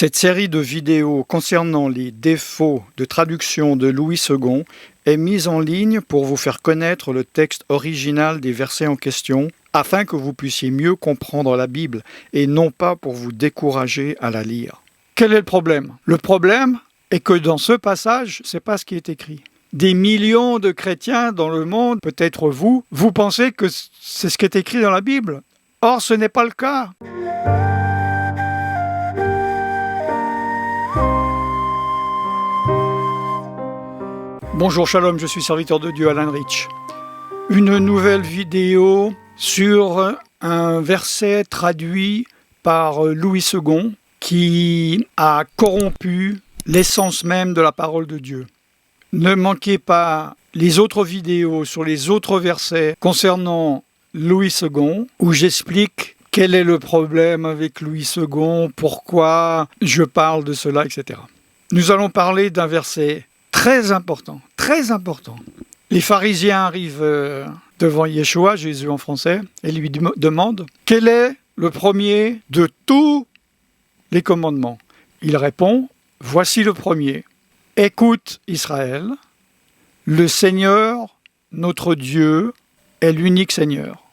Cette série de vidéos concernant les défauts de traduction de Louis II est mise en ligne pour vous faire connaître le texte original des versets en question, afin que vous puissiez mieux comprendre la Bible et non pas pour vous décourager à la lire. Quel est le problème? Le problème est que dans ce passage, ce n'est pas ce qui est écrit. Des millions de chrétiens dans le monde, peut-être vous pensez que c'est ce qui est écrit dans la Bible. Or, ce n'est pas le cas. Bonjour, shalom, je suis serviteur de Dieu, Alan Rich. Une nouvelle vidéo sur un verset traduit par Louis II qui a corrompu l'essence même de la parole de Dieu. Ne manquez pas les autres vidéos sur les autres versets concernant Louis II où j'explique quel est le problème avec Louis II, pourquoi je parle de cela, etc. Nous allons parler d'un verset très important, très important. Les pharisiens arrivent devant Yeshua, Jésus en français, et lui demandent « Quel est le premier de tous les commandements ?» Il répond « Voici le premier. Écoute Israël, le Seigneur, notre Dieu, est l'unique Seigneur. »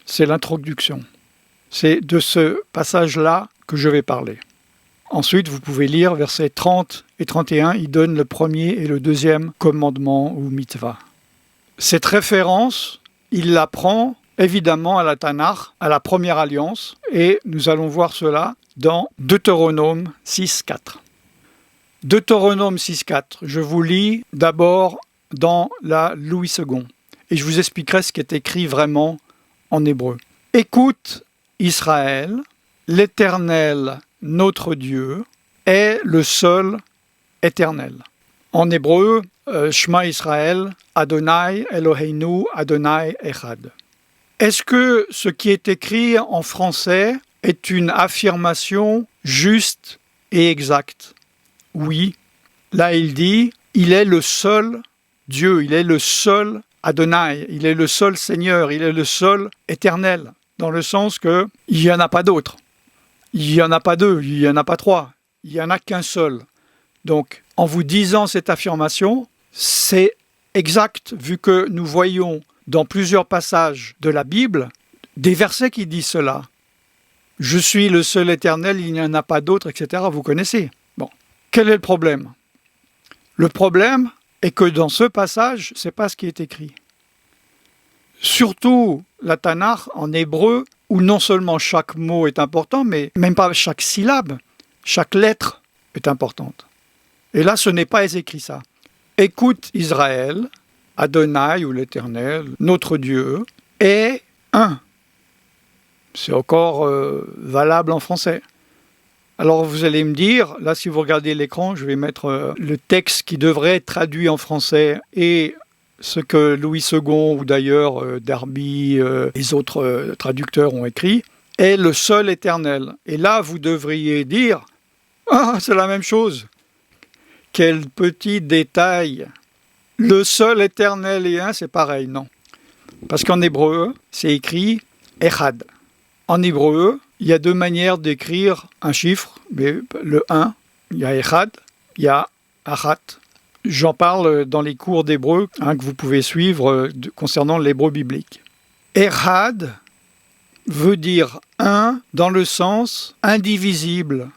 C'est l'introduction. C'est de ce passage-là que je vais parler. Ensuite, vous pouvez lire versets 30 et 31, il donne le premier et le deuxième commandement ou mitzvah. Cette référence, il la prend évidemment à la Tanakh, à la première alliance, et nous allons voir cela dans Deutéronome 6.4. Deutéronome 6.4, je vous lis d'abord dans la Louis II, et je vous expliquerai ce qui est écrit vraiment en hébreu. « Écoute Israël, l'Éternel, notre Dieu, est le seul éternel. » En hébreu, Shema Israël, Adonai Eloheinu, Adonai Echad. Est-ce que ce qui est écrit en français est une affirmation juste et exacte? Oui. Là, il dit, il est le seul Dieu, il est le seul Adonai, il est le seul Seigneur, il est le seul éternel, dans le sens qu'il n'y en a pas d'autre. Il n'y en a pas deux, il n'y en a pas trois, il n'y en a qu'un seul. Donc, en vous disant cette affirmation, c'est exact, vu que nous voyons dans plusieurs passages de la Bible des versets qui disent cela. Je suis le seul éternel, il n'y en a pas d'autre, etc. Vous connaissez. Bon. Quel est le problème? Le problème est que dans ce passage, ce n'est pas ce qui est écrit. Surtout la Tanakh en hébreu, où non seulement chaque mot est important, mais même pas chaque syllabe, chaque lettre est importante. Et là, ce n'est pas écrit ça. Écoute Israël, Adonai ou l'Éternel, notre Dieu, est un. C'est encore valable en français. Alors vous allez me dire, là si vous regardez l'écran, je vais mettre le texte qui devrait être traduit en français et ce que Louis II ou d'ailleurs Darby, les autres traducteurs ont écrit, est le seul éternel. Et là, vous devriez dire, ah, c'est la même chose. Quel petit détail. Le seul éternel et un, c'est pareil, non. Parce qu'en hébreu, c'est écrit Echad. En hébreu, il y a deux manières d'écrire un chiffre, mais le 1, il y a Echad, il y a Achat. J'en parle dans les cours d'hébreu que vous pouvez suivre concernant l'hébreu biblique. Echad veut dire un dans le sens indivisible.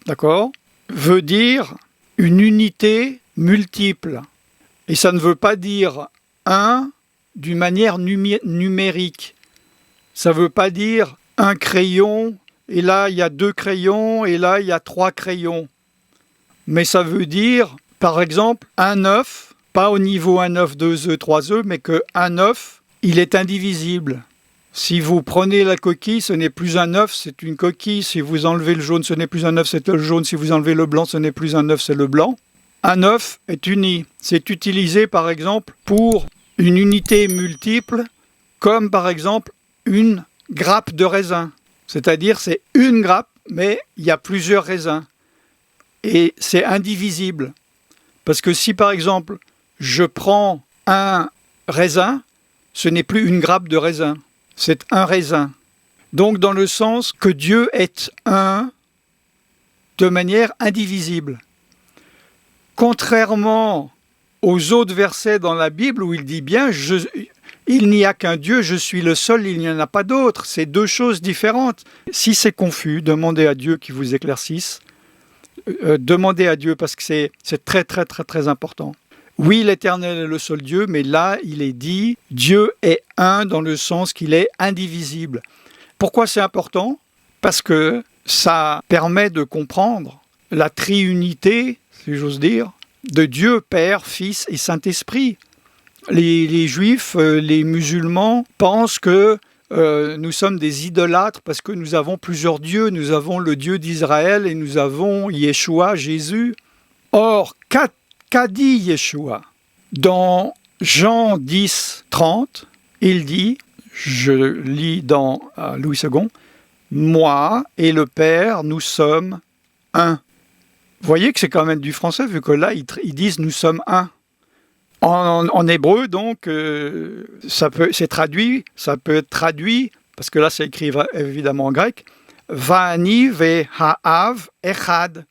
D'accord? Veut dire une unité multiple. Et ça ne veut pas dire un d'une manière numérique. Ça ne veut pas dire un crayon, et là il y a 2 crayons, et là il y a 3 crayons. Mais ça veut dire, par exemple, un œuf, pas au niveau 1 œuf, 2 œufs, 3 œufs, mais qu'un œuf, il est indivisible. Si vous prenez la coquille, ce n'est plus un œuf, c'est une coquille. Si vous enlevez le jaune, ce n'est plus un œuf, c'est le jaune. Si vous enlevez le blanc, ce n'est plus un œuf, c'est le blanc. Un œuf est uni. C'est utilisé, par exemple, pour une unité multiple, comme par exemple une grappe de raisin. C'est-à-dire, c'est une grappe, mais il y a plusieurs raisins. Et c'est indivisible. Parce que si, par exemple, je prends un raisin, ce n'est plus une grappe de raisin, c'est un raisin. Donc dans le sens que Dieu est un, de manière indivisible. Contrairement aux autres versets dans la Bible où il dit bien « Il n'y a qu'un Dieu, je suis le seul, il n'y en a pas d'autre ». C'est deux choses différentes. Si c'est confus, demandez à Dieu qu'il vous éclaircisse. Demandez à Dieu parce que c'est très, très, très, très important. Oui, l'Éternel est le seul Dieu, mais là, il est dit « Dieu est un » dans le sens qu'il est indivisible. Pourquoi c'est important ? Parce que ça permet de comprendre la triunité, si j'ose dire, de Dieu, Père, Fils et Saint-Esprit. Les Juifs, les musulmans pensent que nous sommes des idolâtres parce que nous avons plusieurs dieux. Nous avons le Dieu d'Israël et nous avons Yeshua, Jésus. Or, qu'a dit Yeshua ? Dans Jean 10, 30, il dit, je lis dans Louis II, « Moi et le Père, nous sommes un ». Vous voyez que c'est quand même du français, vu que là, ils disent « nous sommes un ». En hébreu, donc, ça peut être traduit, parce que là, c'est écrit évidemment en grec, « Va'ani ve'ha'av echad ».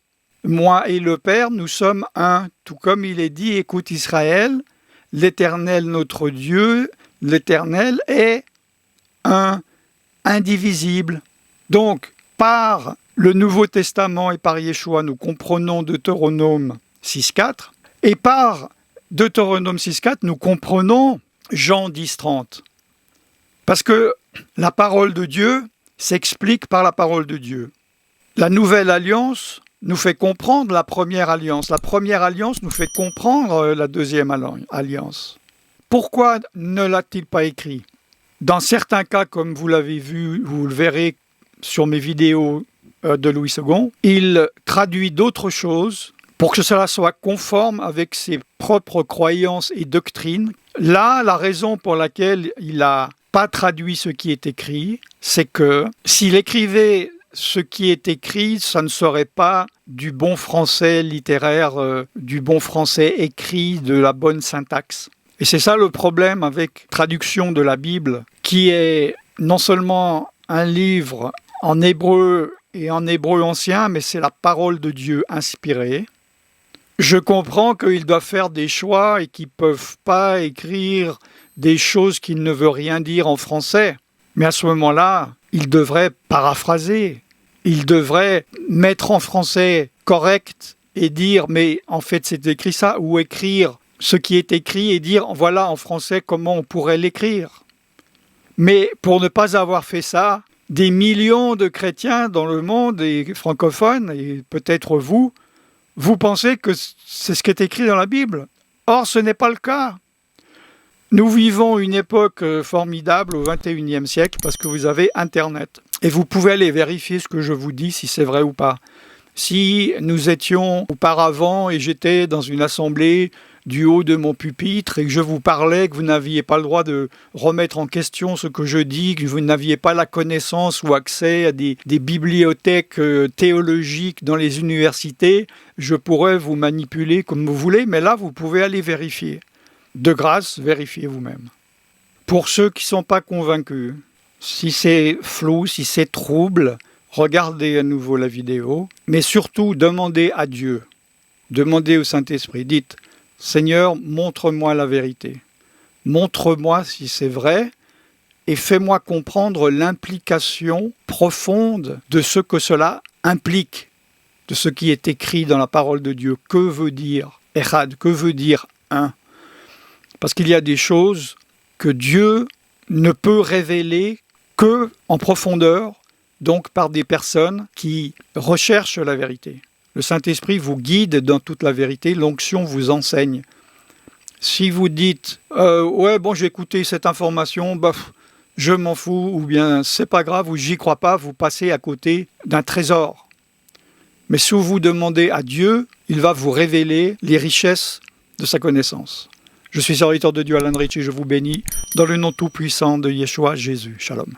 Moi et le Père, nous sommes un. Tout comme il est dit, écoute Israël, l'Éternel notre Dieu, l'Éternel est un, indivisible. Donc, par le Nouveau Testament et par Yeshua, nous comprenons Deutéronome 6.4, et par Deutéronome 6.4, nous comprenons Jean 10.30. Parce que la parole de Dieu s'explique par la parole de Dieu. La nouvelle alliance nous fait comprendre la première alliance. La première alliance nous fait comprendre la deuxième alliance. Pourquoi ne l'a-t-il pas écrit ? Dans certains cas, comme vous l'avez vu, vous le verrez sur mes vidéos de Louis II, il traduit d'autres choses pour que cela soit conforme avec ses propres croyances et doctrines. Là, la raison pour laquelle il n'a pas traduit ce qui est écrit, c'est que s'il écrivait ce qui est écrit, ça ne serait pas du bon français littéraire, du bon français écrit, de la bonne syntaxe. Et c'est ça le problème avec traduction de la Bible, qui est non seulement un livre en hébreu et en hébreu ancien, mais c'est la parole de Dieu inspirée. Je comprends qu'ils doivent faire des choix et qu'ils ne peuvent pas écrire des choses qui ne veulent rien dire en français. Mais à ce moment-là, ils devraient paraphraser. Ils devraient mettre en français correct et dire « mais en fait c'est écrit ça » ou écrire ce qui est écrit et dire « voilà en français comment on pourrait l'écrire ». Mais pour ne pas avoir fait ça, des millions de chrétiens dans le monde et francophones, et peut-être vous pensez que c'est ce qui est écrit dans la Bible. Or, ce n'est pas le cas. Nous vivons une époque formidable au XXIe siècle parce que vous avez Internet. Et vous pouvez aller vérifier ce que je vous dis, si c'est vrai ou pas. Si nous étions auparavant et j'étais dans une assemblée du haut de mon pupitre et que je vous parlais, que vous n'aviez pas le droit de remettre en question ce que je dis, que vous n'aviez pas la connaissance ou accès à des bibliothèques théologiques dans les universités, je pourrais vous manipuler comme vous voulez, mais là, vous pouvez aller vérifier. De grâce, vérifiez vous-même. Pour ceux qui ne sont pas convaincus, si c'est flou, si c'est trouble, regardez à nouveau la vidéo, mais surtout demandez à Dieu, demandez au Saint-Esprit, dites « Seigneur, montre-moi la vérité, montre-moi si c'est vrai et fais-moi comprendre l'implication profonde de ce que cela implique, de ce qui est écrit dans la parole de Dieu. Que veut dire Echad, que veut dire un ? Parce qu'il y a des choses que Dieu ne peut révéler que en profondeur, donc par des personnes qui recherchent la vérité. Le Saint-Esprit vous guide dans toute la vérité, l'onction vous enseigne. Si vous dites « ouais, bon, j'ai écouté cette information, je m'en fous » ou bien « c'est pas grave » ou « j'y crois pas », vous passez à côté d'un trésor. Mais si vous demandez à Dieu, il va vous révéler les richesses de sa connaissance. Je suis serviteur de Dieu Alan Rich et je vous bénis dans le nom tout-puissant de Yeshua Jésus. Shalom.